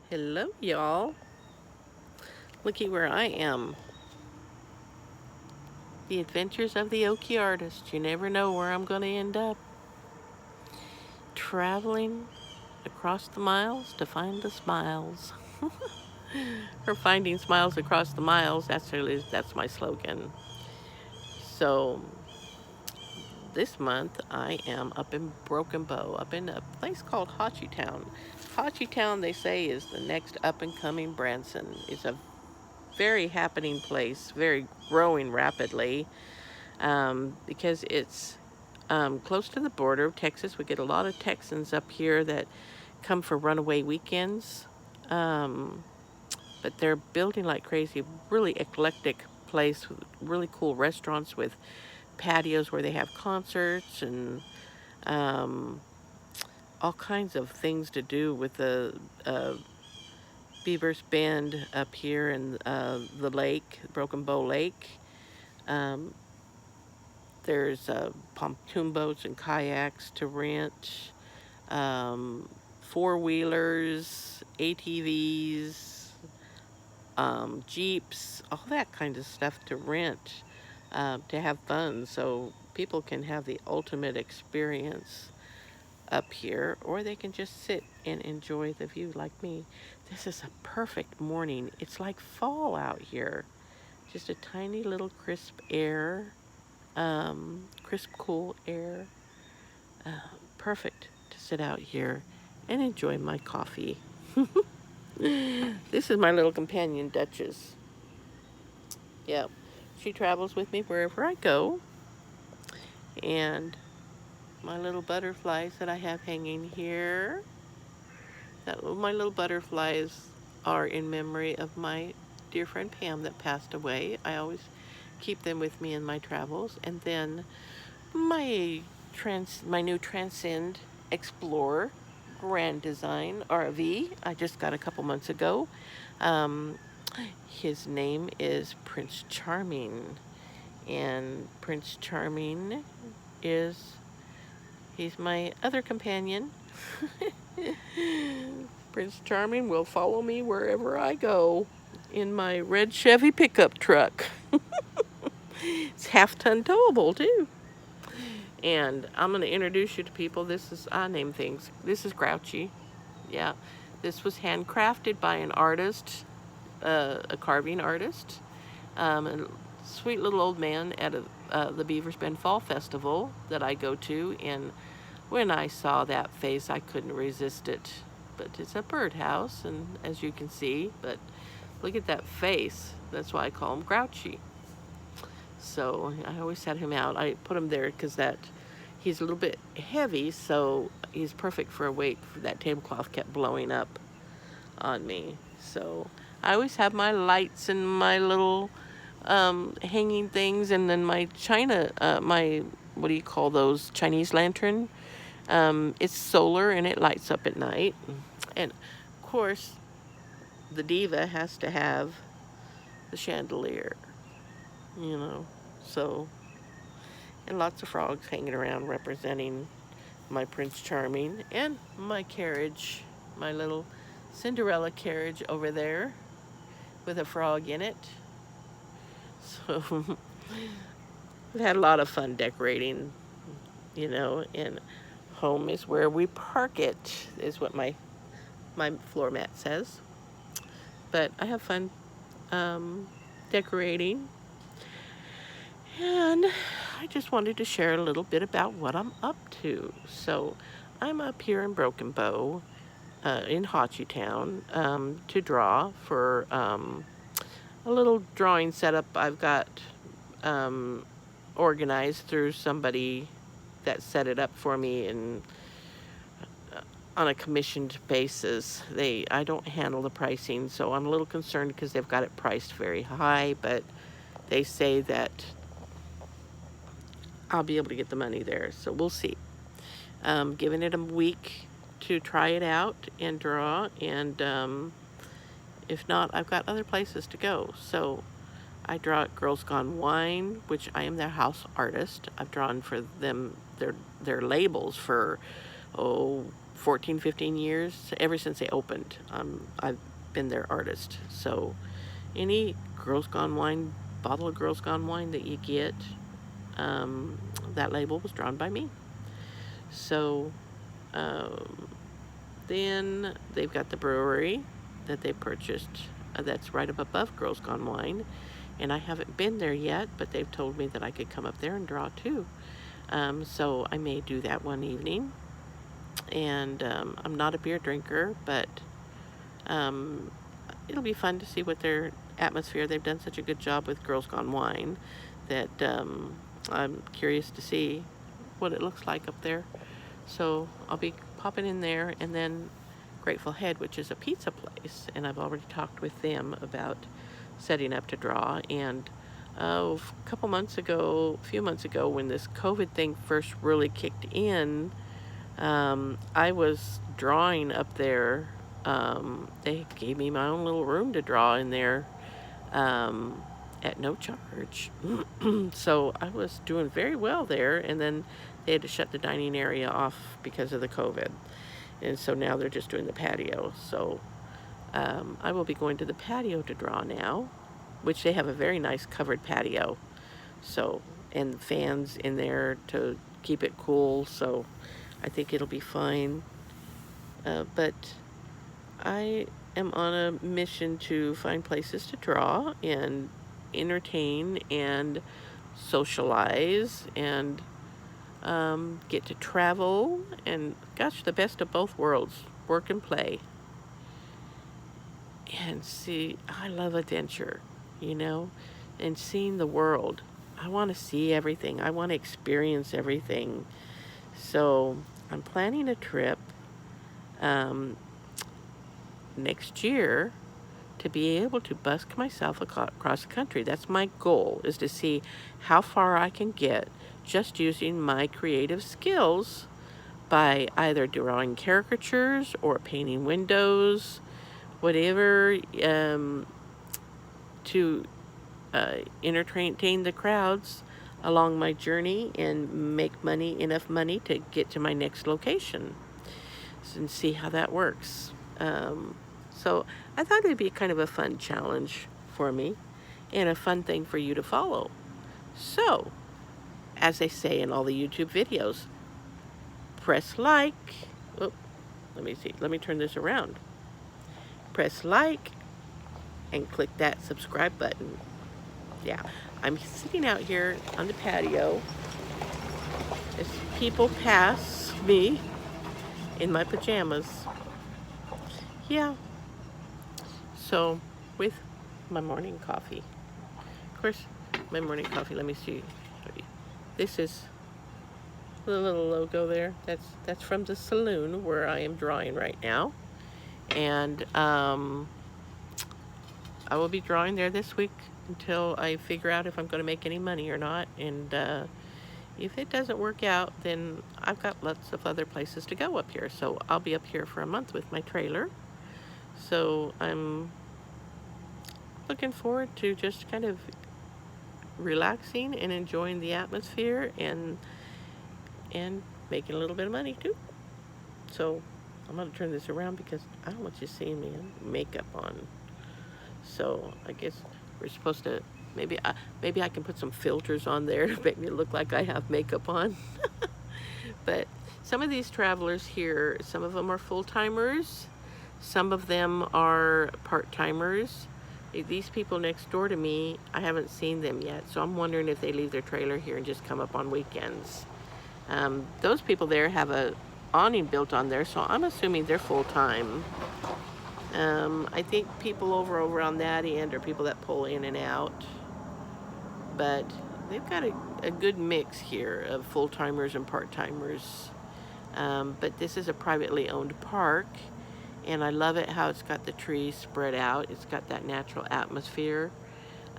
Hello, y'all. Looky where I am. The Adventures of the Okie Artist. You never know where I'm going to end up. Traveling across the miles to find the smiles. Or finding smiles across the miles. That's my slogan. So this month I am up in Broken Bow, up in a place called Hochatown. Hochatown, they say, is the next up and coming Branson. It's a very happening place, very growing rapidly. Because it's close to the border of Texas. We get a lot of Texans up here that come for runaway weekends. Um, but they're building like crazy. Really eclectic place with really cool restaurants with patios where they have concerts and um, all kinds of things to do with the Beavers Bend up here and the lake, Broken Bow Lake. Um, There's pontoon boats and kayaks to rent, um, four-wheelers, ATVs, Jeeps, all that kind of stuff to rent to have fun so people can have the ultimate experience up here, or they can just sit and enjoy the view like me. This is a perfect morning. It's like fall out here. Just a tiny little crisp air, crisp, cool air. Uh, Perfect to sit out here and enjoy my coffee. This is my little companion, Duchess. Yep. She travels with me wherever I go. And my little butterflies that I have hanging here, my little butterflies are in memory of my dear friend Pam that passed away. I always keep them with me in my travels. And then my new Transcend Explorer Grand Design RV I just got a couple months ago. Um, his name is Prince Charming, and Prince Charming is he's my other companion. Prince Charming will follow me wherever I go in my red Chevy pickup truck. It's half-ton towable too. And I'm going to introduce you to people. I name things. This is Grouchy. Yeah. This was handcrafted by an artist, a carving artist, a sweet little old man at the Beavers Bend Fall Festival that I go to. And when I saw that face, I couldn't resist it. But it's a birdhouse, and as you can see, but look at that face. That's why I call him Grouchy. So I always had him out. I put him there because he's a little bit heavy, so he's perfect for a weight. That tablecloth kept blowing up on me. So I always have my lights and my little hanging things, and then my china, my, what do you call those, Chinese lantern. It's solar and it lights up at night. And of course, the diva has to have the chandelier, you know. So, and lots of frogs hanging around representing my Prince Charming, and my carriage, my little Cinderella carriage over there with a frog in it. So we've had a lot of fun decorating, and home is where we park it, is what my floor mat says. But I have fun decorating, and I just wanted to share a little bit about what I'm up to. So I'm up here in Broken Bow, in Hochatown, to draw for a little drawing setup I've got organized through somebody that set it up for me and on a commissioned basis. I don't handle the pricing, so I'm a little concerned because they've got it priced very high, but they say that I'll be able to get the money there, so we'll see. Giving it a week to try it out and draw, and if not, I've got other places to go. So I draw at Girls Gone Wine, which I am their house artist. I've drawn for them their labels for 14, 15 years, ever since they opened. I've been their artist. So any Girls Gone Wine, bottle of Girls Gone Wine that you get, that label was drawn by me. So then they've got the brewery that they purchased that's right up above Girls Gone Wine. And I haven't been there yet, but they've told me that I could come up there and draw too. So I may do that one evening. And I'm not a beer drinker, but it'll be fun to see what their atmosphere. They've done such a good job with Girls Gone Wine that I'm curious to see what it looks like up there. So I'll be popping in there, and then Grateful Head, which is a pizza place, and I've already talked with them about setting up to draw. And a few months ago, when this COVID thing first really kicked in, I was drawing up there. They gave me my own little room to draw in there at no charge. So I was doing very well there, and then they had to shut the dining area off because of the COVID. And so now they're just doing the patio. So I will be going to the patio to draw now, which they have a very nice covered patio. So, and fans in there to keep it cool. So I think it'll be fine. But I am on a mission to find places to draw and entertain and socialize and get to travel, and gosh, the best of both worlds, work and play. And see, I love adventure, and seeing the world. I want to see everything. I want to experience everything. So I'm planning a trip next year to be able to busk myself across the country. That's my goal, is to see how far I can get just using my creative skills by either drawing caricatures or painting windows, whatever, to entertain the crowds along my journey and make enough money to get to my next location, and see how that works. So I thought it'd be kind of a fun challenge for me and a fun thing for you to follow. So, as they say in all the YouTube videos, press like. Oh, let me see. Let me turn this around. Press like and click that subscribe button. Yeah, I'm sitting out here on the patio as people pass me in my pajamas. Yeah. So, with my morning coffee. Of course, my morning coffee, let me see. This is the little logo there. That's from the saloon where I am drawing right now. And I will be drawing there this week until I figure out if I'm going to make any money or not. And if it doesn't work out, then I've got lots of other places to go up here. So I'll be up here for a month with my trailer. So I'm looking forward to just kind of relaxing and enjoying the atmosphere and making a little bit of money too. So I'm going to turn this around because I don't want you seeing me in makeup on. So I guess we're supposed to, maybe I can put some filters on there to make me look like I have makeup on. But some of these travelers here, some of them are full-timers, some of them are part-timers. These people next door to me, I haven't seen them yet, so I'm wondering if they leave their trailer here and just come up on weekends. Those people there have a awning built on there, so I'm assuming they're full-time. I think people over on that end are people that pull in and out, but they've got a good mix here of full-timers and part-timers. But this is a privately owned park, and I love it how it's got the trees spread out. It's got that natural atmosphere.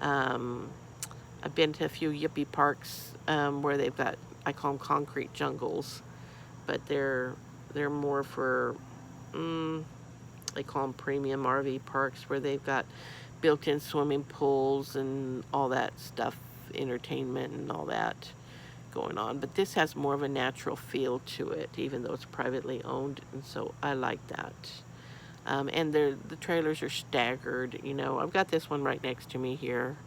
I've been to a few yuppie parks where they've got, I call them concrete jungles, but they're more for, they call them premium RV parks, where they've got built-in swimming pools and all that stuff, entertainment and all that. going on, but this has more of a natural feel to it, even though it's privately owned, and so I like that. And the trailers are staggered. You know, I've got this one right next to me here,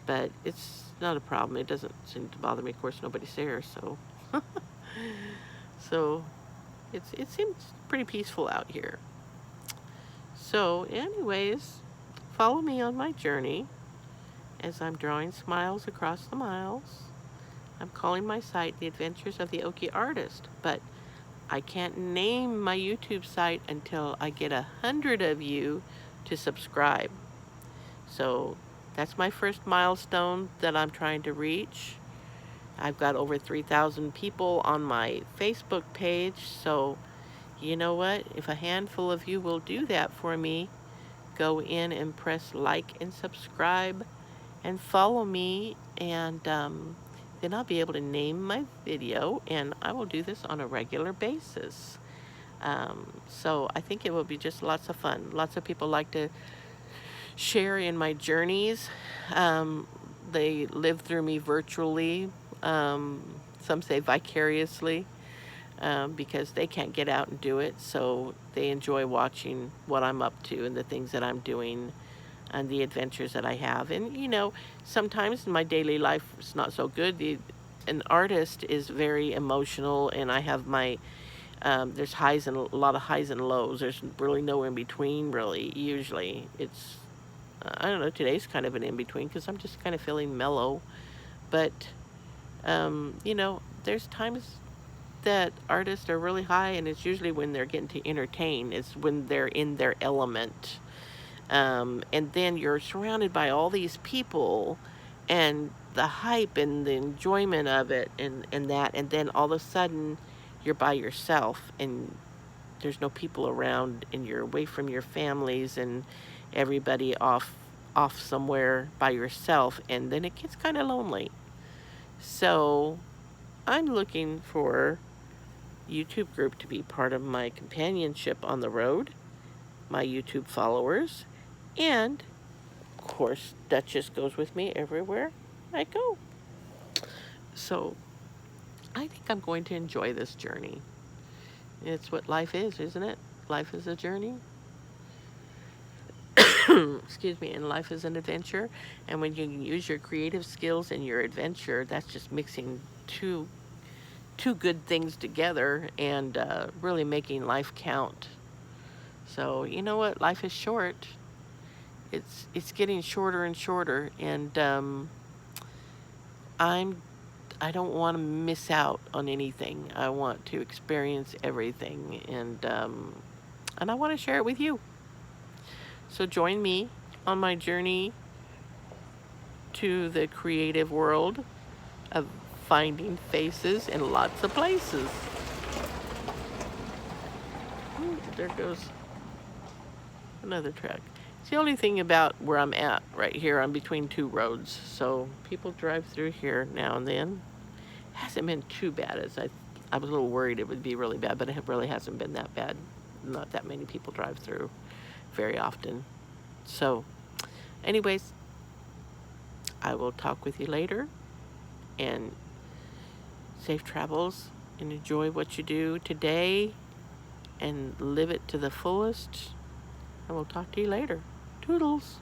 but it's not a problem. It doesn't seem to bother me. Of course, nobody's there, so so it seems pretty peaceful out here. So, anyways, follow me on my journey as I'm drawing smiles across the miles. I'm calling my site The Adventures of the Okie Artist, but I can't name my YouTube site until I get 100 of you to subscribe. So that's my first milestone that I'm trying to reach. I've got over 3,000 people on my Facebook page, so you know what? If a handful of you will do that for me, go in and press like and subscribe and follow me, and then I'll be able to name my video, and I will do this on a regular basis. So I think it will be just lots of fun. Lots of people like to share in my journeys. They live through me virtually. Some say vicariously, because they can't get out and do it, so they enjoy watching what I'm up to and the things that I'm doing and the adventures that I have. And you know, sometimes in my daily life it's not so good. An artist is very emotional, and I have my there's highs and a lot of highs and lows. There's really no in between, really. Usually it's I don't know, today's kind of an in between because I'm just kind of feeling mellow. But you know, there's times that artists are really high, and it's usually when they're getting to entertain. It's when they're in their element. And then you're surrounded by all these people and the hype and the enjoyment of it, and that, and then all of a sudden you're by yourself and there's no people around, and you're away from your families and everybody off somewhere by yourself, and then it gets kind of lonely. So I'm looking for YouTube group to be part of my companionship on the road, my YouTube followers, and of course Duchess goes with me everywhere I go. So I think I'm going to enjoy this journey. It's what life is, isn't it? Life is a journey. Excuse me, and life is an adventure. And when you use your creative skills and your adventure, that's just mixing two good things together and really making life count. So you know what? Life is short. It's getting shorter and shorter, and I don't want to miss out on anything. I want to experience everything, and I want to share it with you. So join me on my journey to the creative world of finding faces in lots of places. Ooh, there goes another truck. It's the only thing about where I'm at right here. I'm between two roads, so people drive through here now and then. It hasn't been too bad as I was a little worried it would be really bad, but it really hasn't been that bad. Not that many people drive through very often. So anyways, I will talk with you later, and safe travels, and enjoy what you do today and live it to the fullest. And we'll talk to you later. Toodles.